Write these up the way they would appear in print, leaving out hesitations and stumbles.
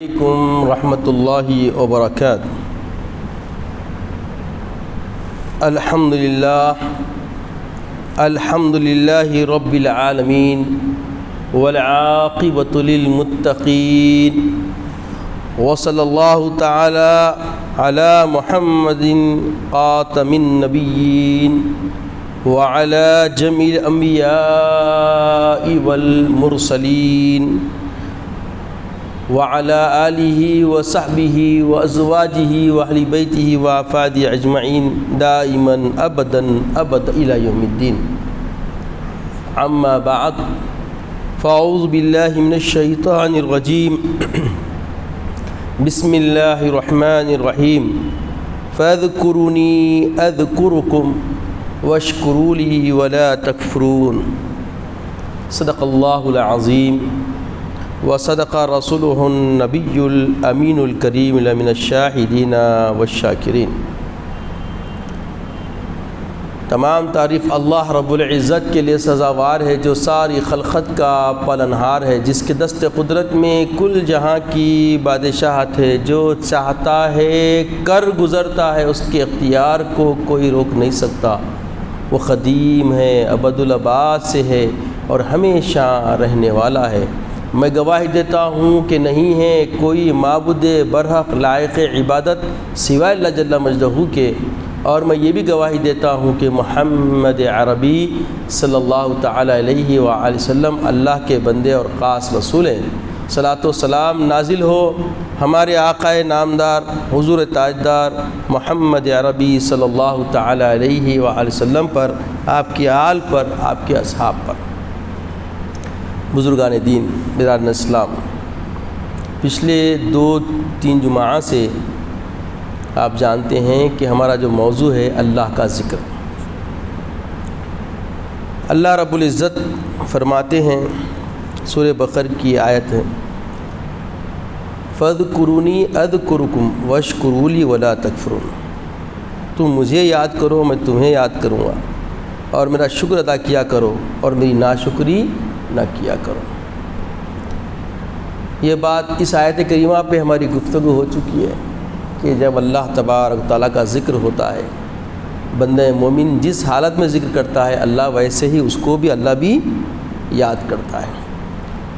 علیکم رحمۃ اللہ وبرکاتہ۔ الحمد للہ رب العالمین والعاقبۃ للمتقین، وصلی اللہ تعالی علی محمد خاتم النبیین وعلی جمیع الانبیاء والمرسلین وعلى آلہ وصحبہ وازواجہ واہل بیتہ وافادہ اجمعین دائما ابدا الی یوم الدین۔ اما بعد فاعوذ باللہ من الشیطان الرجیم، بسم اللہ الرحمن الرحیم، فاذکرونی اذکرکم واشکروا لی ولا تکفرون۔ صدق اللہ العظیم وصدق رسوله النبی الامین الکریم لمن الشاہدین والشاکرین۔ تمام تعریف اللہ رب العزت کے لیے سزاوار ہے، جو ساری خلقت کا پالنہار ہے، جس کے دست قدرت میں کل جہاں کی بادشاہت ہے، جو چاہتا ہے کر گزرتا ہے، اس کے اختیار کو کوئی روک نہیں سکتا۔ وہ قدیم ہے، ابد الآباد سے ہے اور ہمیشہ رہنے والا ہے۔ میں گواہی دیتا ہوں کہ نہیں ہے کوئی معبود برحق لائق عبادت سوائے اللہ جل مجدہ کے، اور میں یہ بھی گواہی دیتا ہوں کہ محمد عربی صلی اللہ تعالی علیہ وآلہ وسلم اللہ کے بندے اور خاص رسول ہیں۔ صلاۃ و سلام نازل ہو ہمارے آقا نامدار حضور تاجدار محمد عربی صلی اللہ تعالی علیہ وآلہ وسلم پر، آپ کی آل پر، آپ کے اصحاب پر۔ بزرگان دین، برادران اسلام، پچھلے 2-3 جمعہ سے آپ جانتے ہیں کہ ہمارا جو موضوع ہے اللہ کا ذکر۔ اللہ رب العزت فرماتے ہیں، سورہ بقرہ کی آیت ہے، فاذکرونی اذکرکم واشکروا لی ولا تکفرون۔ تم مجھے یاد کرو، میں تمہیں یاد کروں گا، اور میرا شکر ادا کیا کرو اور میری ناشکری نہ کیا کرو۔ یہ بات اس آیت کریمہ پہ ہماری گفتگو ہو چکی ہے کہ جب اللہ تبارک تعالیٰ کا ذکر ہوتا ہے، بندہ مومن جس حالت میں ذکر کرتا ہے، اللہ ویسے ہی اس کو بھی اللہ بھی یاد کرتا ہے۔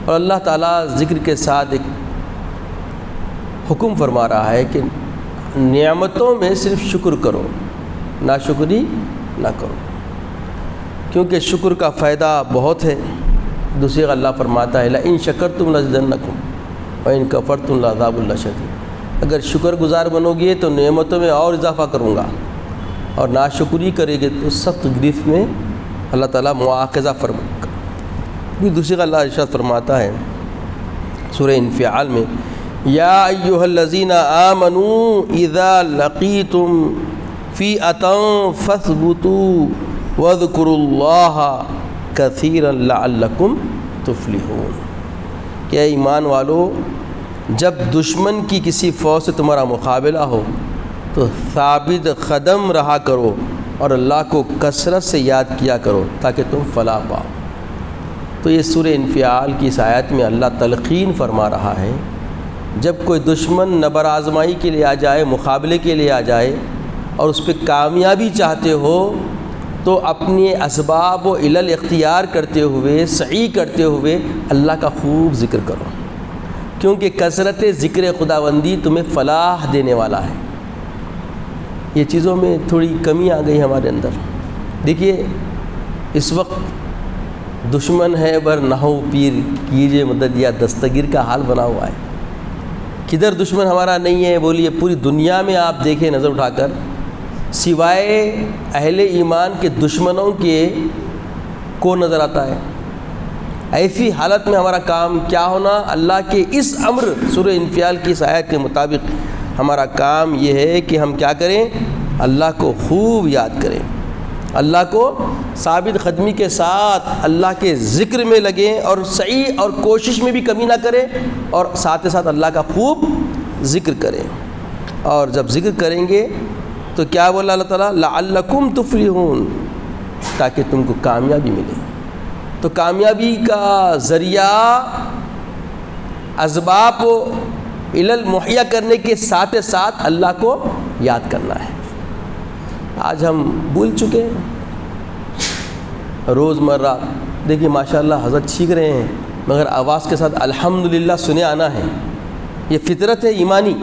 اور اللہ تعالیٰ ذکر کے ساتھ ایک حکم فرما رہا ہے کہ نعمتوں میں صرف شکر کرو، ناشکری نہ کرو، کیونکہ شکر کا فائدہ بہت ہے۔ دوسری اللہ فرماتا ہے، لئن شکرتم لازیدنکم وئن کفرتم لعذاب لشدید۔ اگر شکر گزار بنو گے تو نعمتوں میں اور اضافہ کروں گا، اور ناشکری کرے گے تو سخت گرفت میں اللہ تعالیٰ مواخذہ فرمائے گا۔ دوسری اللہ ارشاد فرماتا ہے سورہ انفعال میں، یا ایھا الذین آمنوا اذا لقیتم فئۃ فاثبتوا واذکروا اللہ کثیرا لعلکم تفلحون۔ کہ اے ایمان والو، جب دشمن کی کسی فوج سے تمہارا مقابلہ ہو تو ثابت قدم رہا کرو اور اللہ کو کثرت سے یاد کیا کرو تاکہ تم فلاح پاؤ۔ تو یہ سورہ انفعال کی اس آیت میں اللہ تلقین فرما رہا ہے، جب کوئی دشمن نبر آزمائی کے لیے آ جائے، مقابلے کے لیے آ جائے، اور اس پہ کامیابی چاہتے ہو، تو اپنے اسباب و علل اختیار کرتے ہوئے، سعی کرتے ہوئے اللہ کا خوب ذکر کرو، کیونکہ کثرت ذکر خداوندی تمہیں فلاح دینے والا ہے۔ یہ چیزوں میں تھوڑی کمی آ گئی ہمارے اندر۔ دیکھیے، اس وقت دشمن ہے بر نحو پیر کیجے مدد یا دستگیر کا حال بنا ہوا ہے۔ کدھر دشمن ہمارا نہیں ہے بولیے؟ پوری دنیا میں آپ دیکھیں نظر اٹھا کر، سوائے اہل ایمان کے دشمنوں کے کو نظر آتا ہے۔ ایسی حالت میں ہمارا کام کیا ہونا؟ اللہ کے اس امر سورہ انفعال کی اس آیت کے مطابق ہمارا کام یہ ہے کہ ہم کیا کریں؟ اللہ کو خوب یاد کریں، اللہ کو ثابت قدمی کے ساتھ اللہ کے ذکر میں لگیں، اور سعی اور کوشش میں بھی کمی نہ کریں، اور ساتھ ساتھ اللہ کا خوب ذکر کریں۔ اور جب ذکر کریں گے تو کیا بولا اللہ تعالیٰ؟ لعلکم تفلحون، تاکہ تم کو کامیابی ملے۔ تو کامیابی کا ذریعہ اسباب علل مہیا کرنے کے ساتھ ساتھ اللہ کو یاد کرنا ہے۔ آج ہم بھول چکے ہیں روزمرہ۔ دیکھیے ماشاءاللہ حضرت چھینک رہے ہیں مگر آواز کے ساتھ الحمدللہ سنے آنا ہے، یہ فطرت ہے ایمانی۔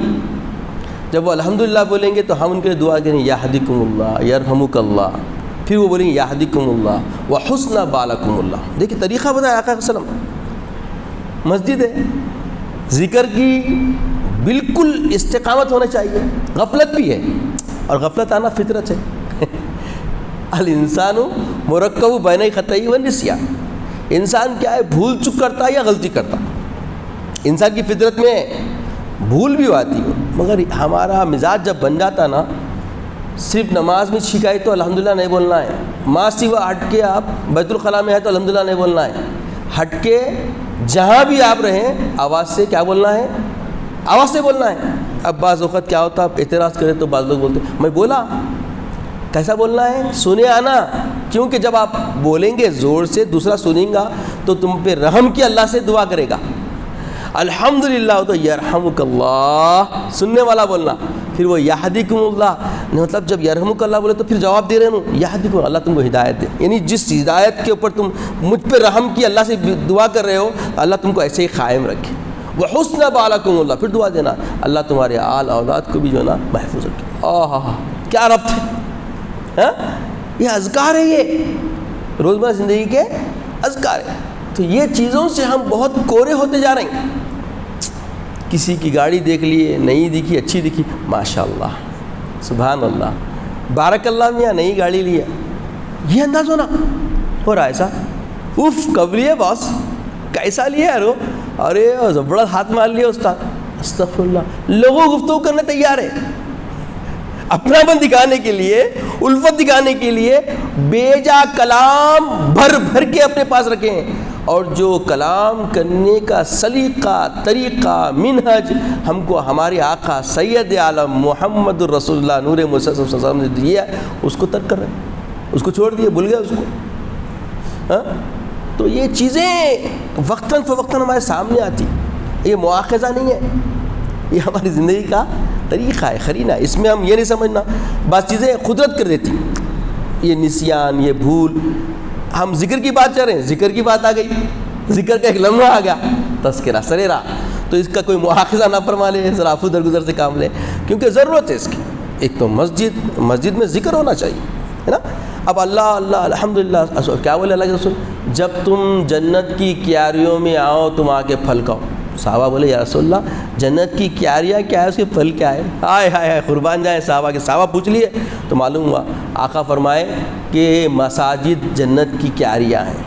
جب وہ الحمدللہ بولیں گے تو ہم ان کے لیے دعا کریں یہدیکم اللہ یرحمک اللہ، پھر وہ بولیں گے یہدیکم اللہ وحسن بالکم اللہ۔ دیکھیے طریقہ بتایا آقا صلی اللہ علیہ وسلم۔ مسجد ہے، ذکر کی بالکل استقامت ہونا چاہیے، غفلت بھی ہے اور غفلت آنا فطرت ہے۔ الانسان مرکب بین خطئی و نسیان، انسان کیا ہے بھول چک کرتا ہے یا غلطی کرتا۔ انسان کی فطرت میں بھول بھی آتی ہے مگر ہمارا مزاج جب بن جاتا نا، صرف نماز میں چھینکائی تو الحمدللہ نہیں بولنا ہے، ماں سوا ہٹ کے آپ بیت الخلاء میں ہے تو الحمدللہ نہیں بولنا ہے، ہٹ کے جہاں بھی آپ رہیں آواز سے کیا بولنا ہے، آواز سے بولنا ہے۔ اب بعض اوقات کیا ہوتا آپ اعتراض کریں تو بعض لوگ بولتے میں بولا، کیسا بولنا ہے، سنے آنا، کیونکہ جب آپ بولیں گے زور سے دوسرا سنیں گا تو تم پہ رحم کی اللہ سے دعا کرے گا۔ الحمدللہ تو یرحمک اللہ سننے والا بولنا، پھر وہ یہدیکم اللہ، مطلب جب یرحمک اللہ بولے تو پھر جواب دے رہے ہیں یہدیکم اللہ تم کو ہدایت دے، یعنی جس ہدایت کے اوپر تم مجھ پہ رحم کی اللہ سے دعا کر رہے ہو اللہ تم کو ایسے ہی قائم رکھے۔ وحسن بالکم اللہ، پھر دعا دینا اللہ تمہارے آل اولاد کو بھی جو ہے نا محفوظ رکھے۔ کیا ربط ہے، یہ اذکار ہے، یہ روزمرہ زندگی کے اذکار ہے۔ تو یہ چیزوں سے ہم بہت کورے ہوتے جا رہے ہیں۔ کسی کی گاڑی دیکھ لیے، نئی دکھی، اچھی دکھی، ماشاءاللہ سبحان اللہ بارک اللہ میاں نئی گاڑی لیا، یہ انداز ہونا ہو رہا ایسا، اف کب لیے باس، کیسا لیا یار، ارے زبردست ہاتھ مار لیا استاد، استغفر اللہ۔ لوگوں گفتگو کرنے تیار ہے، اپنا من دکھانے کے لیے، الفت دکھانے کے لیے بیجا کلام بھر بھر کے اپنے پاس رکھے ہیں، اور جو کلام کرنے کا سلیقہ، طریقہ، منہج ہم کو ہمارے آقا سید عالم محمد الرسول اللہ نور مصطفیٰ صلی اللہ علیہ وسلم نے دیا، اس کو ترک کر رہے ہیں، اس کو چھوڑ دیے، بھول گئے اس کو۔ تو یہ چیزیں وقتاً فوقتاً ہمارے سامنے آتی، یہ مواخذہ نہیں ہے، یہ ہماری زندگی کا طریقہ ہے، قرینہ ہے۔ اس میں ہم یہ نہیں سمجھنا بعض چیزیں قدرت کر دیتی، یہ نسیان، یہ بھول۔ ہم ذکر کی بات کر رہے ہیں، ذکر کی بات آ گئی، ذکر کا ایک لمحہ آ گیا، تذکرہ سریرا، تو اس کا کوئی مواخذہ نہ فرما لے، ذرا افو درگزر سے کام لے، کیونکہ ضرورت ہے اس کی۔ ایک تو مسجد میں ذکر ہونا چاہیے، ہے نا۔ اب اللہ اللہ الحمدللہ کیا بولے اللہ کے رسول، جب تم جنت کی کیاریوں میں آؤ تم آ کے پھل کھاؤ۔ صحابہ بولے یا رسول اللہ جنت کی کیاریاں کیا ہے، اس کے پھل کیا ہے؟ ہائے ہائے ہائے قربان جائیں صحابہ کے، صحابہ پوچھ لیے تو معلوم ہوا، آقا فرمائے کہ مساجد جنت کی کیاریاں ہیں،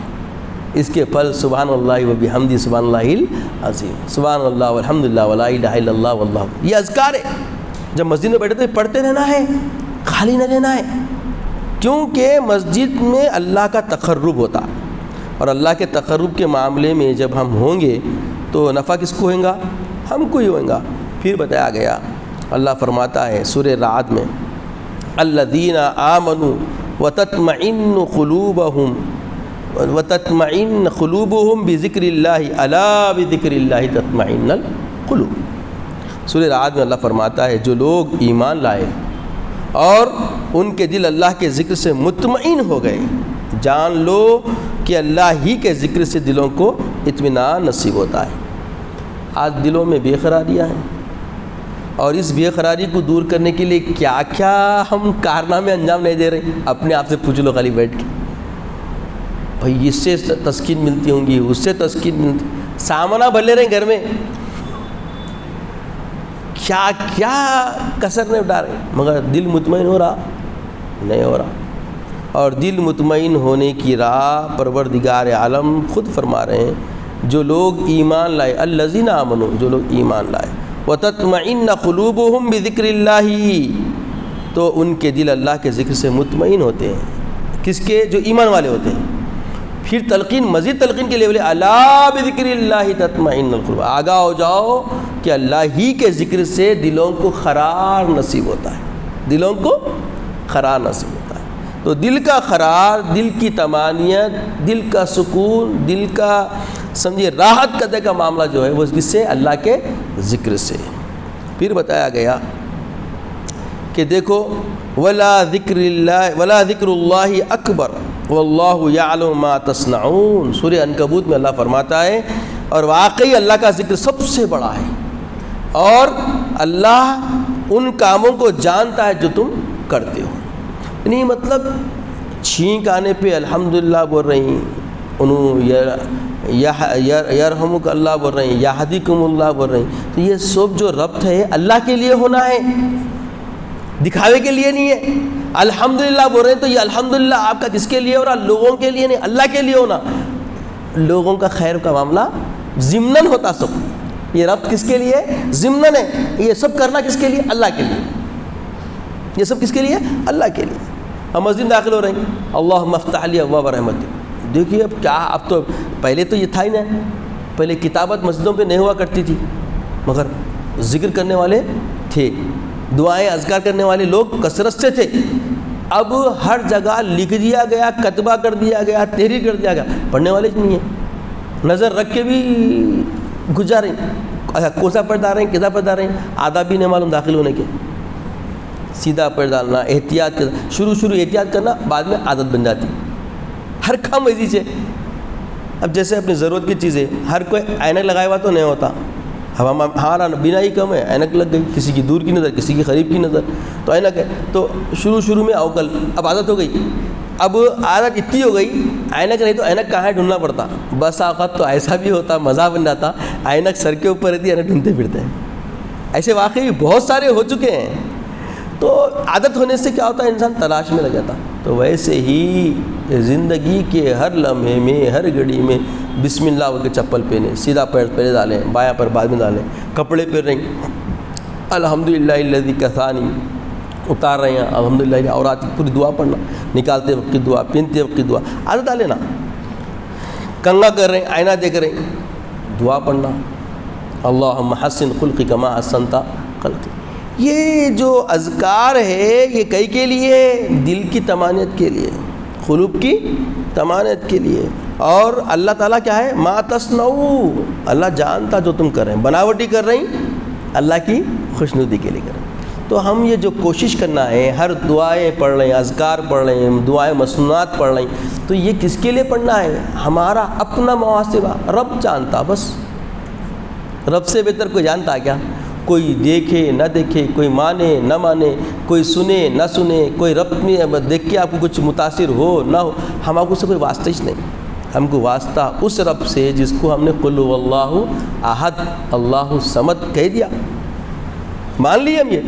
اس کے پھل سبحان اللہ و بحمدہ سبحان اللہ العظیم، سبحان اللہ والحمدللہ ولا الہ الا اللہ واللہ، یہ اذکار ہے۔ جب مسجد میں بیٹھے تو پڑھتے رہنا ہے، خالی نہ رہنا ہے، کیونکہ مسجد میں اللہ کا تقرب ہوتا، اور اللہ کے تقرب کے معاملے میں جب ہم ہوں گے تو نفع کس کو ہوگا؟ ہم کو ہی ہوگا۔ پھر بتایا گیا، اللہ فرماتا ہے سورہ رعد میں، الذین آمنوا وتطمئن قلوبهم بذکر اللہ الا بذکر اللہ تطمئن القلوب۔ سورہ رعد میں اللہ فرماتا ہے جو لوگ ایمان لائے اور ان کے دل اللہ کے ذکر سے مطمئن ہو گئے، جان لو کہ اللہ ہی کے ذکر سے دلوں کو اطمینان نصیب ہوتا ہے۔ آج دلوں میں بے قراریاں ہیں، اور اس بے قراری کو دور کرنے کے لیے کیا کیا ہم کارنامے انجام نہیں دے رہے، اپنے آپ سے پوچھ لو خالی بیٹھ کے، بھائی اس سے تسکین ملتی ہوں گی، اس سے تسکین ملتی، سامنا بھر لے رہے ہیں گھر میں، کیا کیا کسر نہیں اٹھا رہے، مگر دل مطمئن ہو رہا نہیں ہو رہا۔ اور دل مطمئن ہونے کی راہ پروردگار عالم خود فرما رہے ہیں، جو لوگ ایمان لائے، الذین آمنوا، جو لوگ ایمان لائے، وتطمئن قلوبهم بذکر اللہ، تو ان کے دل اللہ کے ذکر سے مطمئن ہوتے ہیں، کس کے؟ جو ایمان والے ہوتے ہیں۔ پھر تلقین، مزید تلقین کے لیے الا بذکر اللہ تطمئن القلوب، آگاہ ہو جاؤ کہ اللہ ہی کے ذکر سے دلوں کو قرار نصیب ہوتا ہے، دلوں کو قرار نصیب ہوتا ہے۔ تو دل کا قرار، دل کی طمانینت، دل کا سکون، دل کا سمجھیے راحت قدر کا معاملہ جو ہے وہ کس سے؟ اللہ کے ذکر سے۔ پھر بتایا گیا کہ دیکھو ولا ذکر اللہ اکبر واللہ یعلم ما تصنعون، سورہ عنکبوت میں اللہ فرماتا ہے اور واقعی اللہ کا ذکر سب سے بڑا ہے، اور اللہ ان کاموں کو جانتا ہے جو تم کرتے ہو. یعنی مطلب چھینک آنے پہ الحمدللہ بول رہی ہیں، انہوں یرحمک اللہ بول رہے ہیں، یہدیکم اللہ بول رہے ہیں، تو یہ سب جو ربط ہے اللہ کے لیے ہونا ہے، دکھاوے کے لیے نہیں ہے. الحمدللہ بول رہے ہیں تو یہ الحمدللہ آپ کا کس کے لیے ہو رہا؟ لوگوں کے لیے نہیں، اللہ کے لیے ہونا. لوگوں کا خیر کا معاملہ ضمناً ہوتا سب، یہ ربط کس کے لیے؟ ضمناً ہے. یہ سب کرنا کس کے لیے؟ اللہ کے لیے. یہ سب کس کے لیے؟ اللہ کے لیے. ہم مسجد داخل ہو رہے ہیں، اللہم افتح لی ابواب رحمتک. دیکھیے اب کیا، اب تو پہلے تو یہ تھا ہی نہیں، پہلے کتابت مسجدوں پہ نہیں ہوا کرتی تھی، مگر ذکر کرنے والے تھے، دعائیں اذکار کرنے والے لوگ کثرت سے تھے. اب ہر جگہ لکھ دیا گیا، کتبہ کر دیا گیا، تحریر کر دیا گیا، پڑھنے والے نہیں ہیں، نظر رکھ کے بھی گزار رہے ہیں. اچھا کوسا پڑھ ڈال رہے ہیں، کیسا پڑھ ڈال رہے ہیں، آداب بھی نہیں معلوم داخل ہونے کے. سیدھا پڑھ ڈالنا، احتیاط کرنا، شروع احتیاط کرنا، بعد میں عادت بن جاتی. ہر کام ایسی سے. اب جیسے اپنی ضرورت کی چیزیں، ہر کوئی اینک لگایا ہوا تو نہیں ہوتا، اب ہمارا بنا ہی کم ہے، اینک لگ گئی، کسی کی دور کی نظر، کسی کی قریب کی نظر، تو اینک ہے. تو شروع میں اوکل، اب عادت ہو گئی. اب عادت اتنی ہو گئی، اینک نہیں تو اینک کہاں ہے ڈھونڈنا پڑتا. بس اوقات تو ایسا بھی ہوتا، مزہ بن جاتا، اینک سر کے اوپر رہتی ہے، اینک ڈھونڈتے پھرتے ہیں. ایسے واقعی بہت سارے ہو چکے ہیں. تو عادت ہونے سے کیا ہوتا ہے، انسان تلاش میں لگ جاتا. تو ویسے ہی زندگی کے ہر لمحے میں، ہر گھڑی میں بسم اللہ بول کے چپل پہنے، سیدھا پیر پہلے ڈالیں، بایاں پر بعد میں ڈالیں، کپڑے پہن رہے ہیں الحمدللہ الذی کسانی، اتار رہے ہیں الحمدللہ، اور آتی پوری دعا پڑھنا، نکالتے وقت کی دعا، پہنتے وقت کی دعا، عادت ڈالیں نا. کنگا کر رہے ہیں، آئینہ دیکھ رہے ہیں، دعا پڑھنا، اللہم حسن خلقی کما حسنت خلقی. یہ جو اذکار ہے یہ کئی کے لیے؟ دل کی طمانینت کے لیے، قلوب کی طمانینت کے لیے. اور اللہ تعالیٰ کیا ہے؟ ما تصنعو، اللہ جانتا جو تم کر رہے ہیں، بناوٹی کر رہے ہیں، اللہ کی خوشنودی کے لیے کر رہے ہیں. تو ہم یہ جو کوشش کرنا ہے، ہر دعائیں پڑھ رہے ہیں، اذکار پڑھ رہے ہیں، دعائیں مسنونات پڑھ رہے ہیں، تو یہ کس کے لیے پڑھنا ہے؟ ہمارا اپنا محاسبہ رب جانتا. بس رب سے بہتر کوئی جانتا کیا؟ کوئی دیکھے نہ دیکھے، کوئی مانے نہ مانے، کوئی سنے نہ سنے، کوئی رب میں دیکھ کے آپ کو کچھ متاثر ہو نہ ہو، ہم آپ کو سے کوئی واسطہ ہی نہیں. ہم کو واسطہ اس رب سے جس کو ہم نے قل هو اللہ احد اللہ الصمد کہہ دیا، مان لیے، ہم یہ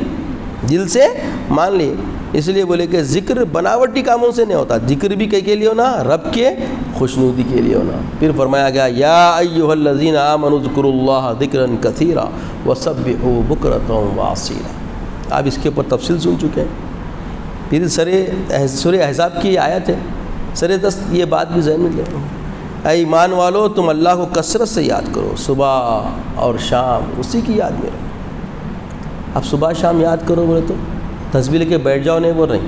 دل سے مان لیے. اس لیے بولے کہ ذکر بناوٹی کاموں سے نہیں ہوتا، ذکر بھی کہیں کے لیے ہونا؟ رب کے خوشنودی کے لیے ہونا. پھر فرمایا گیا یا ایھا الذین آمنوا اذکروا اللہ ذکرا کثیرا وسبحوا بکرۃ واصیلا. آپ اس کے اوپر تفصیل سن چکے ہیں. پھر سورہ احزاب کی آیت ہے، سر دست یہ بات بھی ذہن میں لے، اے ایمان والو تم اللہ کو کثرت سے یاد کرو، صبح اور شام اسی کی یاد میں رہو. اب صبح شام یاد کرو بولے تو تسبیح لے کے بیٹھ جاؤ نہیں بول رہے،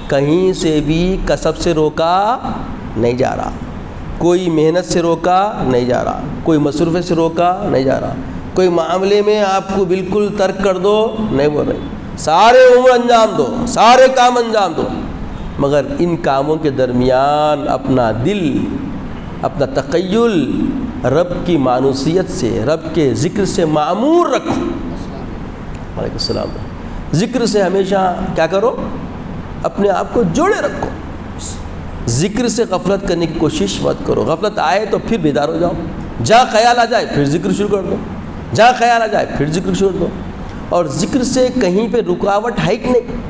کہیں سے بھی کسب سے روکا نہیں جا رہا، کوئی محنت سے روکا نہیں جا رہا، کوئی مصروفے سے روکا نہیں جا رہا، کوئی معاملے میں آپ کو بالکل ترک کر دو نہیں بول رہے. سارے امور انجام دو، سارے کام انجام دو، مگر ان کاموں کے درمیان اپنا دل، اپنا تخیل رب کی مانوسیت سے، رب کے ذکر سے معمور رکھو. وعلیکم السلام. ذکر سے ہمیشہ کیا کرو؟ اپنے آپ کو جوڑے رکھو. ذکر سے غفلت کرنے کی کوشش مت کرو. غفلت آئے تو پھر بیدار ہو جاؤ، جہاں خیال آ جائے پھر ذکر شروع کر دو، جہاں خیال آ جائے پھر ذکر شروع کر دو. اور ذکر سے کہیں پہ رکاوٹ ہے کہ نہیں،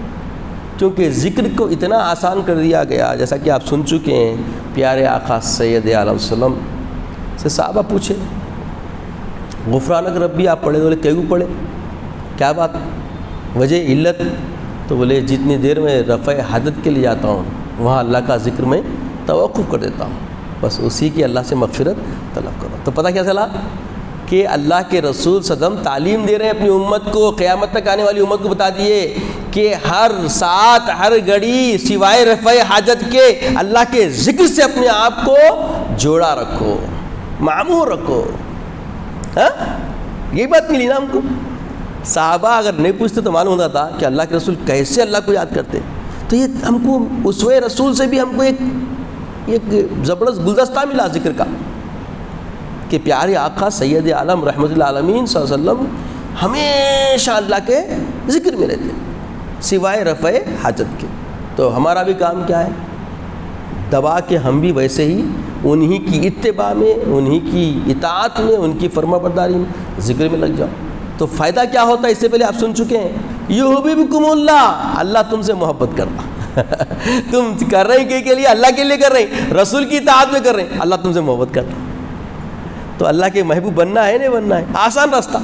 کیونکہ ذکر کو اتنا آسان کر دیا گیا. جیسا کہ آپ سن چکے ہیں، پیارے آقا سید عالم وسلم سے صحابہ پوچھے غفرانک ربی آپ پڑھے؟ بولے کیوں پڑھے، کیا بات، وجہ علت؟ تو بولے جتنی دیر میں رفع حدت کے لیے جاتا ہوں وہاں اللہ کا ذکر میں توقف کر دیتا ہوں، بس اسی کی اللہ سے مغفرت طلب کرو. تو پتہ کیا چلا کہ اللہ کے رسول صلی اللہ علیہ وسلم تعلیم دے رہے ہیں اپنی امت کو، قیامت تک آنے والی امت کو بتا دیے کہ ہر ساتھ ہر گھڑی سوائے رفع حاجت کے اللہ کے ذکر سے اپنے آپ کو جوڑا رکھو، معمور رکھو. ہاں یہی بات ملی نا ہم کو. صحابہ اگر نہیں پوچھتے تو معلوم ہوتا تھا کہ اللہ کے رسول کیسے اللہ کو یاد کرتے. تو یہ ہم کو اسوہ رسول سے بھی ہم کو ایک زبردست گلدستہ ملا ذکر کا کہ پیارے آقا سید عالم رحمۃ اللہ عالمین صلی اللہ علیہ وسلم ہمیشہ اللہ کے ذکر میں رہتے سوائے رفع حاجت کے. تو ہمارا بھی کام کیا ہے؟ دبا کے ہم بھی ویسے ہی انہی کی اتباع میں، انہی کی اطاعت میں، ان کی فرما برداری میں، ذکر میں لگ جاؤ. تو فائدہ کیا ہوتا ہے اس سے پہلے آپ سن چکے ہیں. یحببکم اللہ، اللہ تم سے محبت کرتا. تم کر رہے ہیں کے لیے، اللہ کے لیے کر رہے ہیں، رسول کی اطاعت میں کر رہے ہیں، اللہ تم سے محبت کرتا. تو اللہ کے محبوب بننا ہے نہیں بننا ہے؟ آسان راستہ.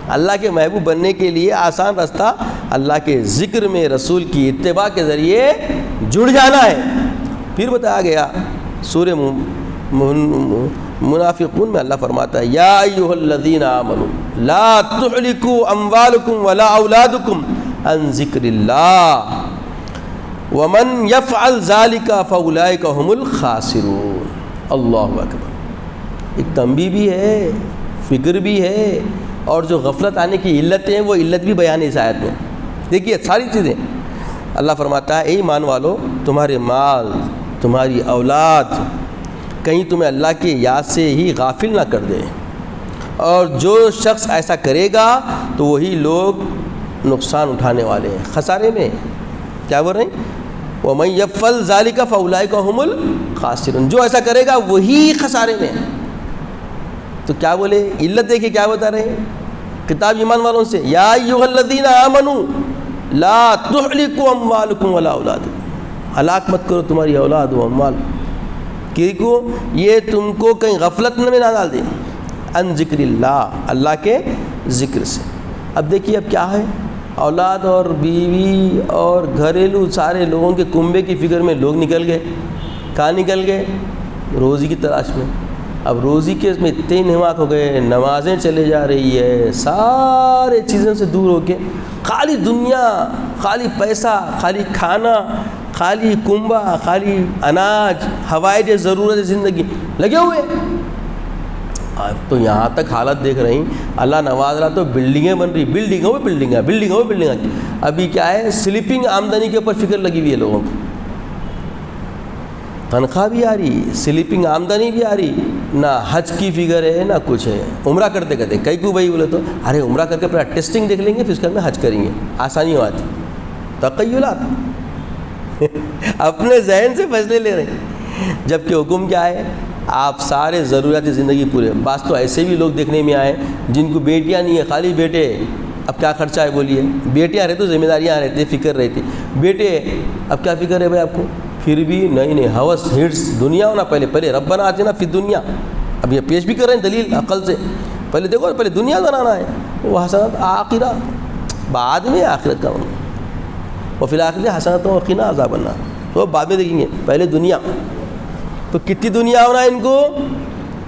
اللہ کے محبوب بننے کے لیے آسان راستہ اللہ کے ذکر میں رسول کی اتباع کے ذریعے جڑ جانا ہے. پھر بتایا گیا سورہ منافقون میں اللہ فرماتا ہے یا ایھا الذین آمنوا لا تہلکوا اموالکم ولا اولادکم عن ذکر اللہ ومن یفعل ذلک فاولئک هم الخاسرون. اللہ اکبر. ایک تنبیہ بھی ہے، فکر بھی ہے، اور جو غفلت آنے کی علتیں ہیں وہ علت بھی بیان ہے اس آیت میں. دیکھیے ساری چیزیں اللہ فرماتا ہے اے ایمان والو، تمہارے مال، تمہاری اولاد کہیں تمہیں اللہ کی یاد سے ہی غافل نہ کر دے. اور جو شخص ایسا کرے گا تو وہی لوگ نقصان اٹھانے والے ہیں، خسارے میں. کیا بول رہے ہیں؟ وَمَن يَفْعَلْ ذَلِكَ فَأُولَئِكَ هُمُ الْخَاسِرُونَ. جو ایسا کرے گا وہی خسارے میں. تو کیا بولے؟ علت دیکھیں کیا بتا رہے ہیں کتاب ایمان والوں سے. یا ایھا الذین آمنوا لا تہلکوا اموالکم ولا اولادکم. ہلاک مت کرو تمہاری اولاد و اموال. کیوں؟ یہ تم کو کہیں غفلت میں نہ ڈال دیں. ان ذکر اللہ، اللہ کے ذکر سے. اب دیکھیے اب کیا ہے، اولاد اور بیوی اور گھریلو سارے لوگوں کے کنبے کی فکر میں لوگ نکل گئے. کہاں نکل گئے؟ روزی کی تلاش میں. اب روزی کے اس میں اتنے انہماک ہو گئے، نمازیں چلے جا رہی ہے، سارے چیزوں سے دور ہو کے خالی دنیا، خالی پیسہ، خالی کھانا، خالی کنبا، خالی اناج، حوائج ضرورت زندگی لگے ہوئے. اب تو یہاں تک حالت دیکھ رہی، اللہ نواز رہا تو بلڈنگیں بن رہی، بلڈنگیں. ابھی کیا ہے، سلیپنگ آمدنی کے اوپر فکر لگی ہوئی ہے لوگوں کو. تنخواہ بھی آ رہی، سلیپنگ آمدنی بھی آ رہی، نہ حج کی فگر ہے نہ کچھ ہے. عمرہ کرتے کئی کو بھائی بولے تو ارے عمرہ کر کے پہلے ٹیسٹنگ دیکھ لیں گے پھر اس کے بعد حج کریں گے، آسانی ہو آتی. تخیلات اپنے ذہن سے فیصلے لے رہے ہیں، جبکہ حکم کیا ہے؟ آپ سارے ضروریات زندگی پورے. بعض تو ایسے بھی لوگ دیکھنے میں آئے جن کو بیٹیاں نہیں ہیں، خالی بیٹے. اب کیا خرچہ ہے بولیے؟ بیٹیاں رہتے تو ذمہ داریاں رہتی، فکر رہتی. بیٹے اب کیا فکر ہے بھائی آپ کو؟ پھر بھی نہیں ہوس ہٹس دنیا ہونا پہلے ربنا آتنا فی دنیا. اب یہ پیش بھی کر رہے ہیں دلیل عقل سے. پہلے دیکھو، پہلے دنیا بنانا ہے، وہ حسنات آخرہ بعد میں آخرت کا ہونا. اور فی الآخرت حسنات و قنا عذاب النار، تو بعد میں دیکھیں گے، پہلے دنیا. تو کتنی دنیا ہونا ہے ان کو؟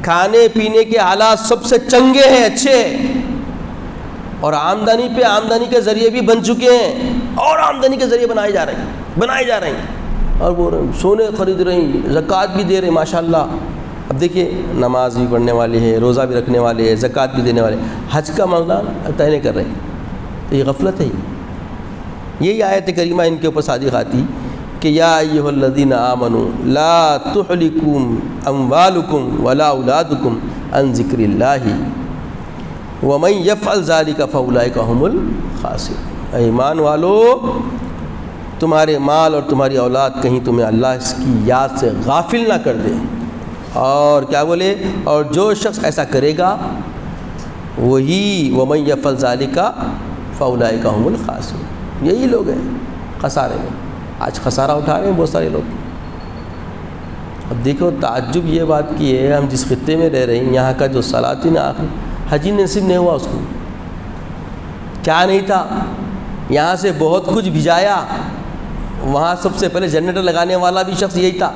کھانے پینے کے حالات سب سے چنگے ہیں، اچھے ہیں، اور آمدنی پہ آمدنی کے ذریعے بھی بن چکے ہیں، اور آمدنی کے ذریعے بنائے جا رہے ہیں. اور وہ سونے خرید رہے ہیں، زکوٰۃ بھی دے رہے ہیں ماشاءاللہ. اب دیکھیے نماز بھی پڑھنے والے ہیں، روزہ بھی رکھنے والے ہیں، زکوٰۃ بھی دینے والے ہیں، حج کا معاملہ طے نہیں کر رہے ہیں. تو یہ غفلت ہے. یہی آیت کریمہ ان کے اوپر صادق آتی کہ یا ایھا الذین آمنوا لا تہلکوا اموالکم ولا اولادکم عن ذکر اللہ ومن یفعل ذلک فاولئک هم الخاسرون. ایمان والو، تمہارے مال اور تمہاری اولاد کہیں تمہیں اللہ اس کی یاد سے غافل نہ کر دے. اور کیا بولے؟ اور جو شخص ایسا کرے گا وہی ومن یفعل ذلک فاولئک هم الخاسرون. یہی لوگ ہیں خسارے میں. آج خسارہ اٹھا رہے ہیں بہت سارے لوگ. اب دیکھو تعجب یہ بات کی ہے، ہم جس خطے میں رہ رہے ہیں یہاں کا جو سلاطین آخر حجی نصیب نہیں ہوا، اس کو کیا نہیں تھا، یہاں سے بہت کچھ بھجایا. وہاں سب سے پہلے جنریٹر لگانے والا بھی شخص یہی تھا،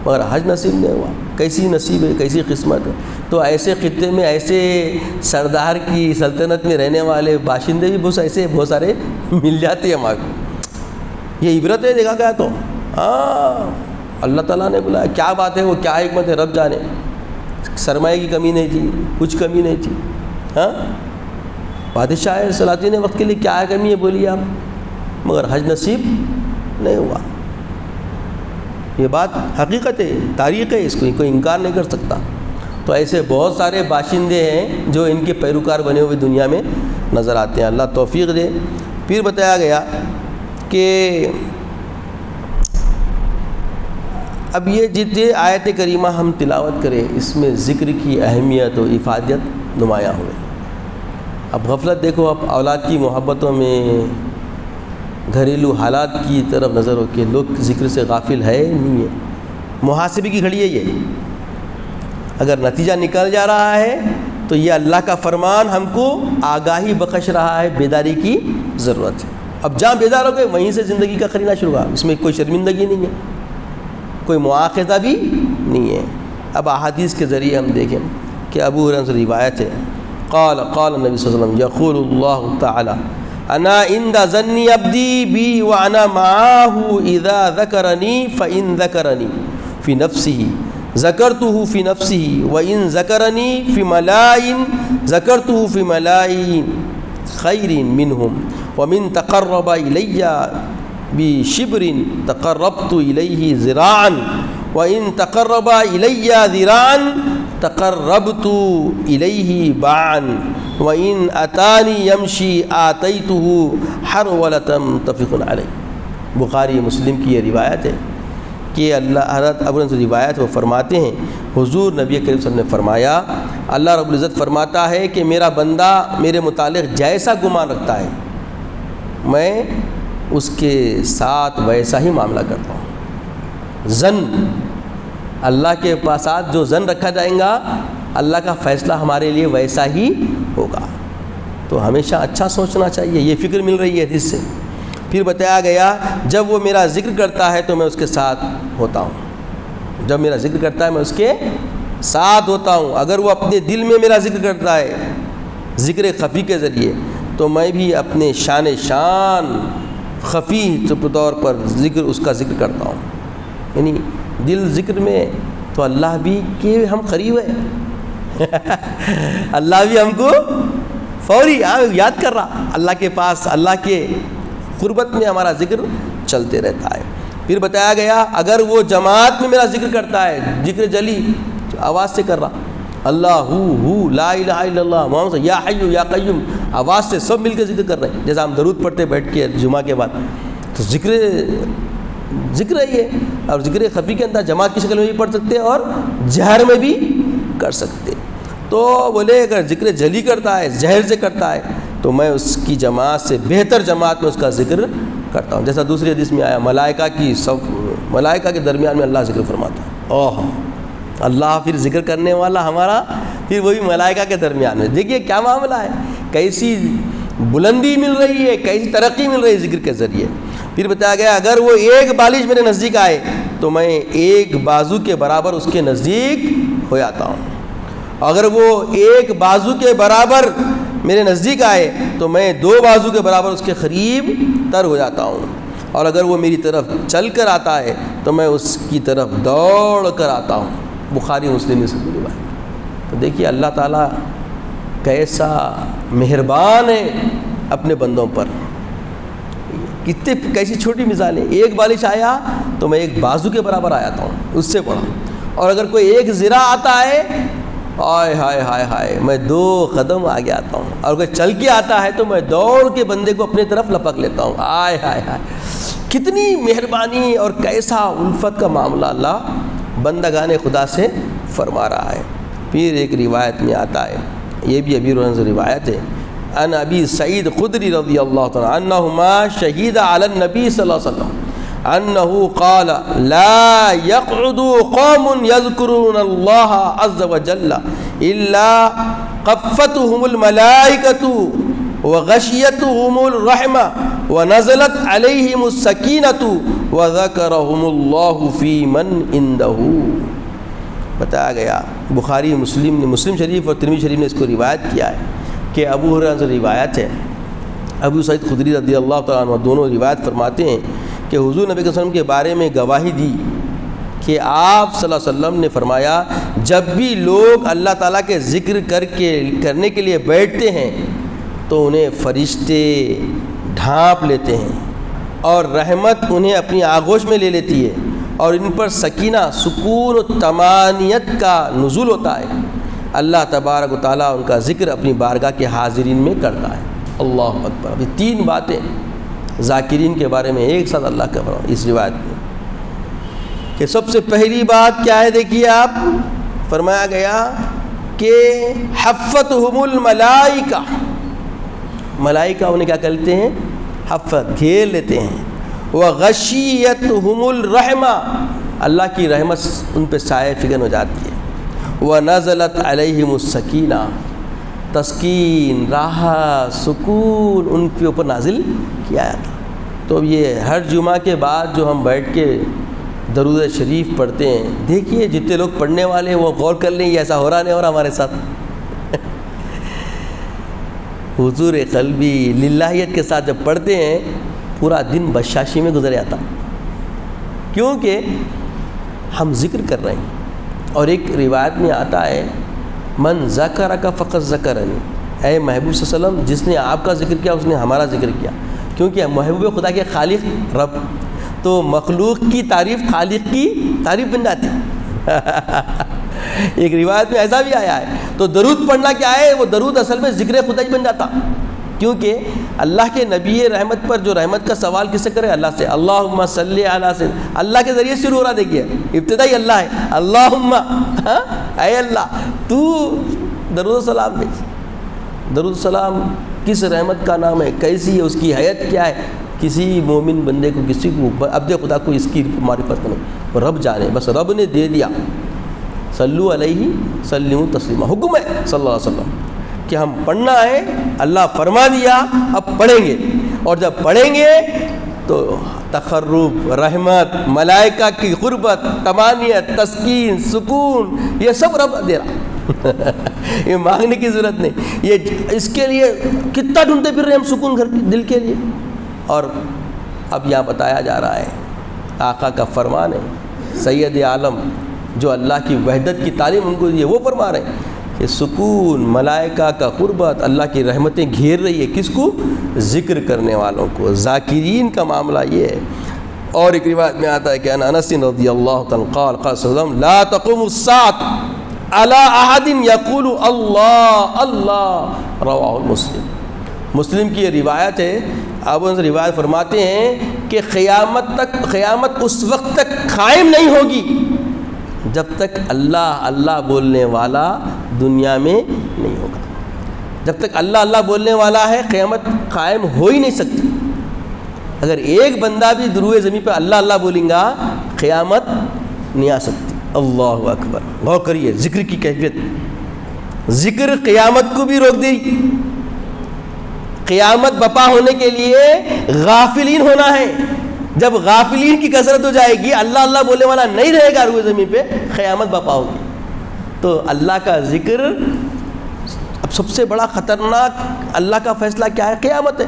مگر حج نصیب نہیں ہوا. کیسی نصیب ہے، کیسی قسمت ہے. تو ایسے خطے میں ایسے سردار کی سلطنت میں رہنے والے باشندے بھی بہت سارے مل جاتے ہیں ہمارے کو. یہ عبرت ہے، دیکھا گیا تو اللہ تعالیٰ نے بلایا. کیا بات ہے، وہ کیا حکمت ہے، رب جانے. سرمایہ کی کمی نہیں تھی، کچھ کمی نہیں تھی. بادشاہ سلاطین وقت کے لیے کیا کمی ہے بولیے آپ, مگر حج نصیب نہیں ہوا. یہ بات حقیقت ہے, تاریخ ہے, اس کو کوئی انکار نہیں کر سکتا. تو ایسے بہت سارے باشندے ہیں جو ان کے پیروکار بنے ہوئے دنیا میں نظر آتے ہیں. اللہ توفیق دے. پھر بتایا گیا کہ اب یہ جتنے آیت کریمہ ہم تلاوت کریں اس میں ذکر کی اہمیت و افادیت نمایاں ہوئے. اب غفلت دیکھو, اب اولاد کی محبتوں میں, گھریلو حالات کی طرف نظر ہو کہ لوگ ذکر سے غافل ہے نہیں ہے. محاسبے کی گھڑی ہے یہ. اگر نتیجہ نکل جا رہا ہے تو یہ اللہ کا فرمان ہم کو آگاہی بخش رہا ہے, بیداری کی ضرورت ہے. اب جہاں بیدار ہو گئے وہیں سے زندگی کا خریدہ شروع ہوا. اس میں کوئی شرمندگی نہیں ہے, کوئی مواخذہ بھی نہیں ہے. اب احادیث کے ذریعے ہم دیکھیں کہ ابو ہریرہ سے روایت ہے, قال النبی صلی اللہ علیہ وسلم یقول اللہ تعالی انا عند ظن عبدی بی وانا معه اذا ذکرنی فان ذکرنی فی نفسه ذکرته فی نفسه وان ذکرنی فی ملاء ذکرته فی ملاء خیر منهم ومن تقرب الی بشبر تقربت الیہ ذراعا وان تقرب الی ذراعا تقربت الیہ باعا وان اتانی یمشی آتیتہ حرولۃ متفق علیہ. بخاری مسلم کی یہ روایت ہے کہ اللہ حضرت ابو ہریرہ سے روایت وہ فرماتے ہیں حضور نبی کریم صلی اللہ علیہ وسلم نے فرمایا, اللہ رب العزت فرماتا ہے کہ میرا بندہ میرے متعلق جیسا گمان رکھتا ہے میں اس کے ساتھ ویسا ہی معاملہ کرتا ہوں. ظن, اللہ کے ساتھ جو ظن رکھا جائے گا اللہ کا فیصلہ ہمارے لیے ویسا ہی ہوگا. تو ہمیشہ اچھا سوچنا چاہیے, یہ فکر مل رہی ہے حدیث سے. پھر بتایا گیا جب وہ میرا ذکر کرتا ہے تو میں اس کے ساتھ ہوتا ہوں. جب میرا ذکر کرتا ہے میں اس کے ساتھ ہوتا ہوں. اگر وہ اپنے دل میں میرا ذکر کرتا ہے ذکر خفی کے ذریعے تو میں بھی اپنے شان خفی طور پر اس کا ذکر کرتا ہوں. یعنی دل ذکر میں تو اللہ بھی کہ ہم قریب ہے اللہ بھی ہم کو فوری یاد کر رہا, اللہ کے پاس, اللہ کے قربت میں ہمارا ذکر چلتے رہتا ہے. پھر بتایا گیا اگر وہ جماعت میں میرا ذکر کرتا ہے, ذکر جلی آواز سے کر رہا, اللہ ہو لا الہ الا اللہ محمد یا حی یا قیوم, آواز سے سب مل کے ذکر کر رہے ہیں جیسا ہم درود پڑھتے بیٹھ کے جمعہ کے بعد, تو ذکر ہے یہ. اور ذکر خفی کے اندر جماعت کی شکل میں بھی پڑھ سکتے اور جہر میں بھی کر سکتے. تو بولے اگر ذکر جلی کرتا ہے, جہر سے کرتا ہے, تو میں اس کی جماعت سے بہتر جماعت میں اس کا ذکر کرتا ہوں. جیسا دوسری حدیث میں آیا ملائکہ کے درمیان میں اللہ ذکر فرماتا ہے. اوہ, اللہ پھر ذکر کرنے والا ہمارا پھر وہی ملائکہ کے درمیان میں. دیکھیے کیا معاملہ ہے, کیسی بلندی مل رہی ہے, کیسی ترقی مل رہی ہے ذکر کے ذریعے. پھر بتایا گیا اگر وہ ایک بالش میرے نزدیک آئے تو میں ایک بازو کے برابر اس کے نزدیک ہو جاتا ہوں. اگر وہ ایک بازو کے برابر میرے نزدیک آئے تو میں 2 بازو کے برابر اس کے قریب تر ہو جاتا ہوں. اور اگر وہ میری طرف چل کر آتا ہے تو میں اس کی طرف دوڑ کر آتا ہوں. بخاری مسلم سے روایت. تو دیکھیے اللہ تعالیٰ کیسا مہربان ہے اپنے بندوں پر. کیسی چھوٹی مثالیں, ایک بالش آیا تو میں ایک بازو کے برابر آ جاتا ہوں, اس سے بڑا. اور اگر کوئی ایک ذرا آتا ہے ہائے ہائے ہائے ہائے میں 2 قدم آگے آتا ہوں. اور اگر چل کے آتا ہے تو میں دوڑ کے بندے کو اپنے طرف لپک لیتا ہوں. ہائے ہائے ہائے, کتنی مہربانی اور کیسا الفت کا معاملہ اللہ بندگان خدا سے فرما رہا ہے. پھر ایک روایت میں آتا ہے, یہ بھی ابی ہریرہ سے روایت ہے, ان ابی سعید خدری رضی اللہ تعالیٰ عنہما شہید علی النبی صلی اللہ علیہ وسلم انه قال لا يقعد قوم يذكرون الله عز وجل الا قفتهم الملائكة وغشيتهم الرحمة ونزلت عليهم السكينة وذكرهم الله في من عنده. بتایا گیا بخاری مسلم شریف اور ترمذی شریف نے اس کو روایت کیا ہے کہ ابو ہریرہ سے روایت ہے. ابو سعید خدری رضی اللہ تعالیٰ عنہ دونوں روایت فرماتے ہیں کہ حضور نبی صلی اللہ علیہ وسلم کے بارے میں گواہی دی کہ آپ صلی اللہ علیہ وسلم نے فرمایا جب بھی لوگ اللہ تعالیٰ کے ذکر کرنے کے لیے بیٹھتے ہیں تو انہیں فرشتے ڈھانپ لیتے ہیں اور رحمت انہیں اپنی آغوش میں لے لیتی ہے اور ان پر سکینہ، سکون و طمانینت کا نزول ہوتا ہے۔ اللہ تبارک و تعالیٰ ان کا ذکر اپنی بارگاہ کے حاضرین میں کرتا ہے۔ اللہ اکبر۔ ابھی 3 باتیں ذاکرین کے بارے میں ایک ساتھ اللہ کا فرمان اس روایت میں، کہ سب سے پہلی بات کیا ہے؟ دیکھیے آپ، فرمایا گیا کہ حفتہم الملائکہ، ملائکہ انہیں کیا کرتے ہیں؟ حفت، گھیر لیتے ہیں۔ وغشیتہم الرحمہ، اللہ کی رحمت ان پہ سایہ فگن ہو جاتی ہے۔ ونزلت علیہم السکینہ، تسکین، راحت، سکون ان کے اوپر نازل کیا جاتا۔ تو یہ ہر جمعہ کے بعد جو ہم بیٹھ کے درود شریف پڑھتے ہیں، دیکھیے جتنے لوگ پڑھنے والے ہیں وہ غور کر لیں، یہ ایسا ہو رہا نہیں ہو رہا ہمارے ساتھ؟ حضور قلبی للہیت کے ساتھ جب پڑھتے ہیں پورا دن بشاشی میں گزر جاتا، کیونکہ ہم ذکر کر رہے ہیں۔ اور ایک روایت میں آتا ہے من ذکرک فقط ذکرنی، اے محبوب صلی اللہ علیہ وسلم جس نے آپ کا ذکر کیا اس نے ہمارا ذکر کیا، کیونکہ محبوب خدا کے خالق رب، تو مخلوق کی تعریف خالق کی تعریف بن جاتی ہے۔ ایک روایت میں ایسا بھی آیا ہے۔ تو درود پڑھنا کیا ہے؟ وہ درود اصل میں ذکر خدا ہی بن جاتا، کیونکہ اللہ کے نبی رحمت پر جو رحمت کا سوال کس سے کرے؟ اللہ سے۔ اللہم صلی علی سیدنا، اللہ کے ذریعے شروع ہو رہا، دیکھیے ابتدائی اللہ ہے، اللہم، اے اللہ تو درود و سلام بھیج۔ درود و سلام کس رحمت کا نام ہے؟ کیسی ہے؟ اس کی حیت کیا ہے؟ کسی مومن بندے کو، کسی کو، عبد خدا کو اس کی معرفت نہیں، رب جانے، بس رب نے دے دیا۔ صلو علیہ سلموا تسلیما، حکم ہے صلی اللہ علیہ وسلم کہ ہم پڑھنا ہے، اللہ فرما دیا، اب پڑھیں گے، اور جب پڑھیں گے تو تقرب، رحمت، ملائکہ کی قربت، طمانینت، تسکین، سکون، یہ سب رب دے رہا۔ یہ مانگنے کی ضرورت نہیں، یہ اس کے لیے کتنا ڈھونڈتے پھر رہے ہم سکون گھر دل کے لیے۔ اور اب یہاں بتایا جا رہا ہے، آقا کا فرمان ہے، سید عالم جو اللہ کی وحدت کی تعلیم ان کو دی ہے، وہ فرما رہے ہیں کہ سکون، ملائکہ کا قربت، اللہ کی رحمتیں گھیر رہی ہے کس کو؟ ذکر کرنے والوں کو، ذاکرین کا معاملہ یہ ہے۔ اور ایک روایت میں آتا ہے کہ انس رضی اللہ تعالیٰ قال قال صلی اللہ علیہ وسلم لا تقوم الساعة على احد يقول اللہ اللہ، رواہ مسلم۔ مسلم کی یہ روایت ہے، آپ ان سے روایت فرماتے ہیں کہ قیامت اس وقت تک قائم نہیں ہوگی جب تک اللہ اللہ بولنے والا دنیا میں نہیں ہوگا۔ جب تک اللہ اللہ بولنے والا ہے قیامت قائم ہو ہی نہیں سکتی۔ اگر ایک بندہ بھی دروئے زمین پہ اللہ اللہ بولیں گا قیامت نہیں آ سکتی۔ اللہ اکبر، غور کریے ذکر کی کیفیت۔ ذکر قیامت کو بھی روک دے۔ قیامت بپا ہونے کے لیے غافلین ہونا ہے۔ جب غافلین کی کثرت ہو جائے گی، اللہ اللہ بولنے والا نہیں رہے گا روئے زمین پہ، قیامت بپا ہوگی۔ تو اللہ کا ذکر، اب سب سے بڑا خطرناک اللہ کا فیصلہ کیا ہے؟ قیامت ہے۔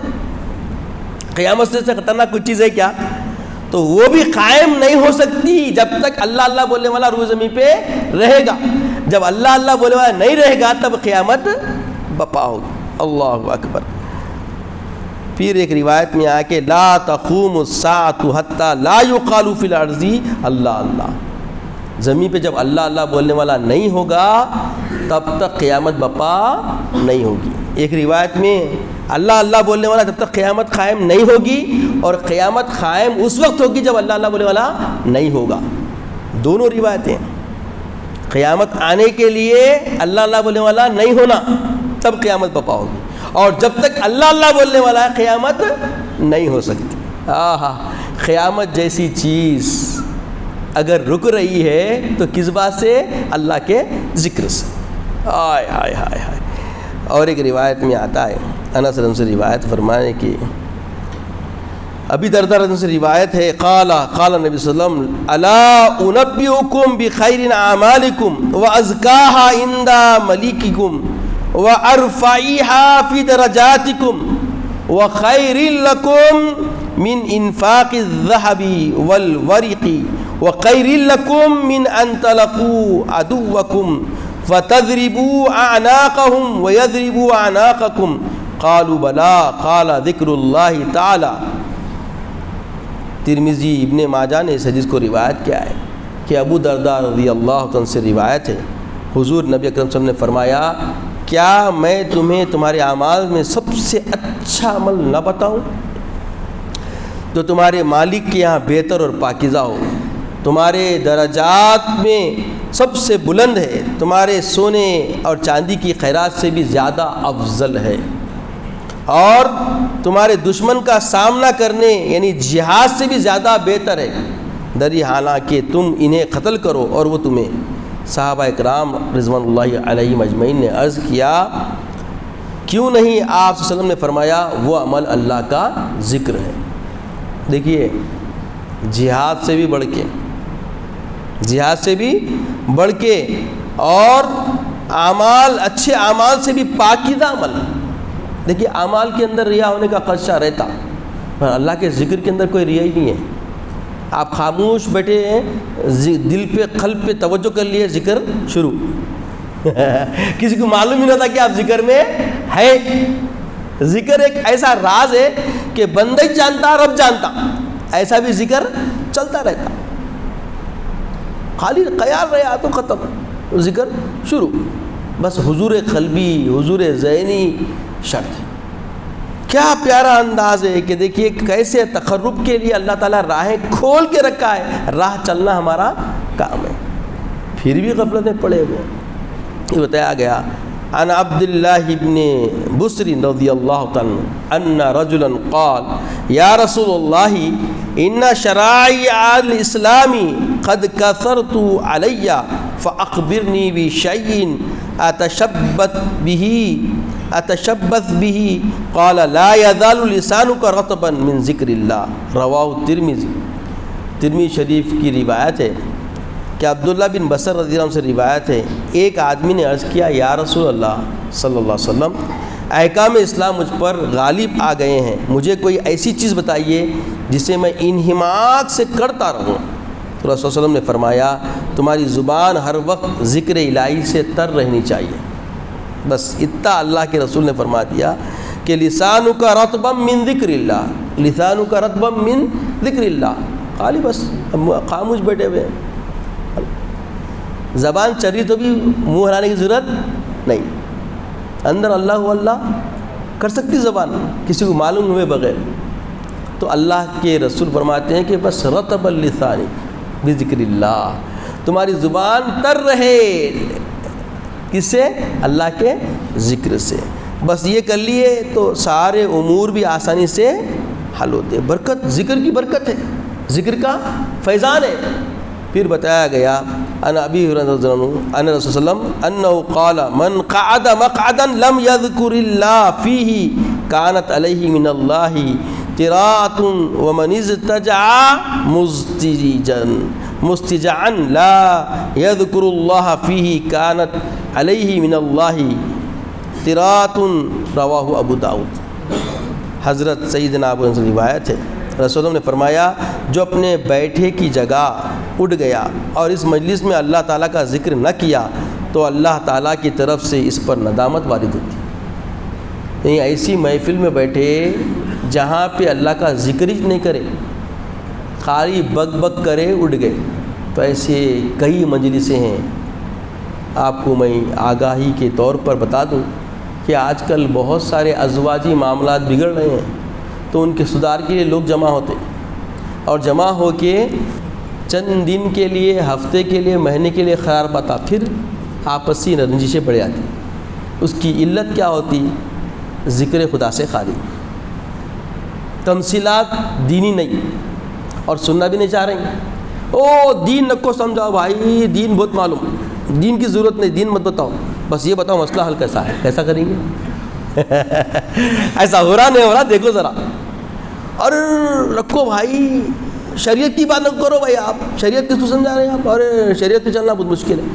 قیامت سے خطرناک کچھ چیز ہے کیا؟ تو وہ بھی قائم نہیں ہو سکتی جب تک اللہ اللہ بولنے والا روئے زمین پہ رہے گا۔ جب اللہ اللہ بولنے والا نہیں رہے گا تب قیامت بپا ہوگی۔ اللہ اکبر۔ پھر ایک روایت میں آیا کہ لا تقوم الساعة حتى لا يقال في الارض اللہ اللہ، زمین پہ جب اللہ اللہ بولنے والا نہیں ہوگا تب تک قیامت بپا نہیں ہوگی۔ ایک روایت میں اللہ اللہ بولنے والا جب تک قیامت قائم نہیں ہوگی، اور قیامت قائم اس وقت ہوگی جب اللہ اللہ بولنے والا نہیں ہوگا۔ دونوں روایتیں، قیامت آنے کے لیے اللہ اللہ بولنے والا نہیں ہونا تب قیامت بپا ہوگی، اور جب تک اللہ اللہ بولنے والا ہے قیامت نہیں ہو سکتی۔ آہا، قیامت جیسی چیز اگر رک رہی ہے تو کس بات سے؟ اللہ کے ذکر سے۔ آئے ہائے ہائے ہائے۔ اور ایک روایت میں آتا ہے، انس رضی اللہ عنہ سے روایت فرمانے کی، ابھی دردہ رضی اللہ عنہ سے روایت ہے، قال نبی صلی اللہ علیہ وسلم الا انبئکم بخیر اعمالکم وازکاها عند ملیککم وارفعها في درجاتكم وخير لكم من انفاق الذهب والورق وخير لكم من ان تلقوا عدوكم فتضربوا اعناقهم ويضربوا اعناقكم قالوا بلا قال ذکر اللہ تعالی۔ ترمذی ابن ماجہ نے اس حدیث کو روایت کیا ہے کہ ابو درداء رضی اللہ عنہ سے روایت ہے، حضور نبی اکرم صلی اللہ علیہ وسلم نے فرمایا، کیا میں تمہیں تمہارے اعمال میں سب سے اچھا عمل نہ بتاؤں جو تمہارے مالک کے یہاں بہتر اور پاکیزہ ہو، تمہارے درجات میں سب سے بلند ہے، تمہارے سونے اور چاندی کی خیرات سے بھی زیادہ افضل ہے، اور تمہارے دشمن کا سامنا کرنے یعنی جہاد سے بھی زیادہ بہتر ہے، دری حالانکہ تم انہیں قتل کرو اور وہ تمہیں۔ صحابہ اکرام رضوان اللہ علیہم اجمعین نے عرض کیا، کیوں نہیں آپ صلی اللہ علیہ وسلم نے فرمایا وہ عمل اللہ کا ذکر ہے۔ دیکھیے جہاد سے بھی بڑھ کے اور اعمال اچھے اعمال سے بھی پاکیزہ عمل۔ دیکھیے اعمال کے اندر ریا ہونے کا خدشہ رہتا، پر اللہ کے ذکر کے اندر کوئی ریا ہی نہیں ہے۔ آپ خاموش بیٹھے ہیں، دل پہ قلب پہ توجہ کر لیے، ذکر شروع کسی کو معلوم ہی نہ تھا کہ آپ ذکر میں ہے۔ ذکر ایک ایسا راز ہے کہ بندہ ہی جانتا رب جانتا، ایسا بھی ذکر چلتا رہتا، خالی خیال رہا تو ختم، ذکر شروع، بس حضور قلبی حضور ذہنی شرط ہے۔ کیا پیارا انداز ہے کہ دیکھیے کیسے تقرب کے لیے اللہ تعالیٰ راہیں کھول کے رکھا ہے، راہ چلنا ہمارا کام ہے، پھر بھی غفلتیں پڑے ہوئے۔ یہ بتایا گیا عن عبد اللہ بن بسر رضی اللہ عنہ ان رجلا قال یا رسول اللہ ان شرائع الاسلام قد کثرت علی فاخبرنی بشیء اتشبث به قال لا يزال لسانك رطبا من ذکر اللہ، رواہ ترمذی شریف کی روایت ہے کہ عبداللہ بن بصر رضی اللہ عنہ سے روایت ہے، ایک آدمی نے عرض کیا، یا رسول اللہ صلی اللہ علیہ وسلم احکام اسلام مجھ پر غالب آ گئے ہیں، مجھے کوئی ایسی چیز بتائیے جسے میں انہماک سے کرتا رہوں۔ تو رسول صلی اللہ علیہ وسلم نے فرمایا، تمہاری زبان ہر وقت ذکر الہی سے تر رہنی چاہیے۔ بس اتنا اللہ کے رسول نے فرما دیا کہ لسانک رطبا من ذکر اللہ، لسانک رطبا من ذکر اللہ، خالی بس خاموش بیٹھے ہوئے، زبان چری تو بھی منہ ہلانے کی ضرورت نہیں، اندر اللہ اللہ کر سکتی زبان کسی کو معلوم ہوئے بغیر۔ تو اللہ کے رسول فرماتے ہیں کہ بس رطب اللسان بذکر اللہ، تمہاری زبان تر رہے، کس سے؟ اللہ کے ذکر سے، بس یہ کر لیے تو سارے امور بھی آسانی سے حل ہوتے۔ برکت ذکر کی برکت ہے، ذکر کا فیضان ہے۔ پھر بتایا گیا ان ابی ہریرہ رضی اللہ عنہ ان رسول صلی اللہ علیہ وسلم انه قال من قعد مقعدا لم يذكر الله فيه كانت عليه من الله تراءة ومن استجع مستجعا لا يذكر الله فيه كانت عليه من الله تراءة، رواہ ابو داؤد۔ حضرت سیدنا ابو ہریرہ سے روایت ہے، رسول اللہ نے فرمایا، جو اپنے بیٹھے کی جگہ اٹھ گیا اور اس مجلس میں اللہ تعالیٰ کا ذکر نہ کیا تو اللہ تعالیٰ کی طرف سے اس پر ندامت وارد ہوتی ہے۔ یعنی ایسی محفل میں بیٹھے جہاں پہ اللہ کا ذکر ہی نہیں کرے، خالی بک بک کرے اٹھ گئے، تو ایسے کئی مجلسیں ہیں۔ آپ کو میں آگاہی کے طور پر بتا دوں کہ آج کل بہت سارے ازواجی معاملات بگڑ رہے ہیں، تو ان کے سدھار کے لیے لوگ جمع ہوتے، اور جمع ہو کے چند دن کے لیے، ہفتے کے لیے، مہینے کے لیے خیال پاتا، پھر آپسی رنجشیں بڑھ جاتی۔ اس کی علت کیا ہوتی؟ ذکر خدا سے خالی، تمثیلات دینی نہیں، اور سننا بھی نہیں چاہ رہے ہیں۔ او دین نکو سمجھاؤ بھائی، دین بہت معلوم، دین کی ضرورت نہیں، دین مت بتاؤ، بس یہ بتاؤ مسئلہ حل کیسا ہے، کیسا کریں گے ایسا ہو رہا نہیں ہو رہا دیکھو ذرا، اور رکھو بھائی شریعت کی بات نہ کرو بھائی، آپ شریعت کس کو سمجھا رہے ہیں آپ؟ اور شریعت پہ چلنا بہت مشکل ہے۔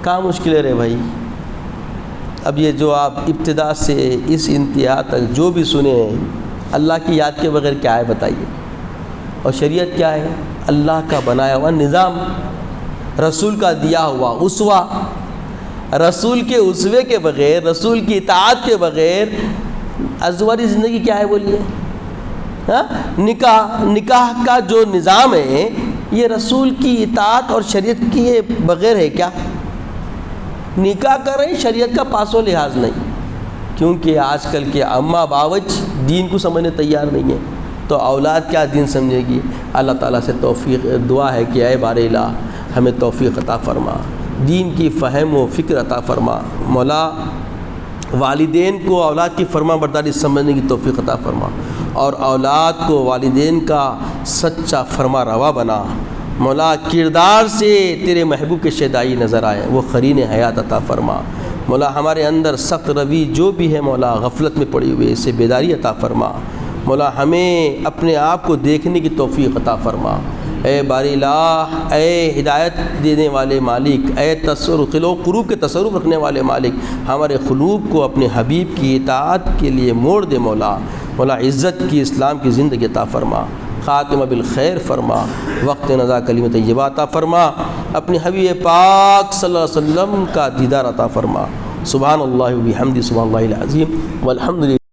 کہاں مشکل ہے رے بھائی؟ اب یہ جو آپ ابتدا سے اس انتہا تک جو بھی سنے ہیں، اللہ کی یاد کے بغیر کیا ہے بتائیے؟ اور شریعت کیا ہے؟ اللہ کا بنایا ہوا نظام، رسول کا دیا ہوا اسوہ، رسول کے اسوے کے بغیر، رسول کی اطاعت کے بغیر ازدواجی زندگی کیا ہے بولیے؟ ہاں، نکاح کا جو نظام ہے یہ رسول کی اطاعت اور شریعت کے بغیر ہے کیا؟ نکاح کر رہے ہیں، شریعت کا پاس و لحاظ نہیں، کیونکہ آج کل کے اماں باوج دین کو سمجھنے تیار نہیں ہیں، تو اولاد کیا دین سمجھے گی؟ اللہ تعالیٰ سے توفیق دعا ہے کہ اے بار الہ ہمیں توفیق عطا فرما، دین کی فہم و فکر عطا فرما، مولا والدین کو اولاد کی فرما برداری سمجھنے کی توفیق عطا فرما، اور اولاد کو والدین کا سچا فرما روا بنا، مولا کردار سے تیرے محبوب کے شیدائی نظر آئے، وہ قرین حیات عطا فرما، مولا ہمارے اندر سخت روی جو بھی ہے مولا غفلت میں پڑی ہوئے اسے بیداری عطا فرما، مولا ہمیں اپنے آپ کو دیکھنے کی توفیق عطا فرما، اے باری الہ اے ہدایت دینے والے مالک، اے قلوب کے تصرف رکھنے والے مالک، ہمارے قلوب کو اپنے حبیب کی اطاعت کے لیے موڑ دے مولا عزت کی اسلام کی زندگی عطا فرما، خاتمہ بالخیر فرما، وقت نزا کلمہ طیبہ عطا فرما، اپنے حبیب پاک صلی اللہ علیہ وسلم کا دیدار عطا فرما، سبحان اللہ و بحمدہ، سبحان اللہ العظیم والحمد للہ۔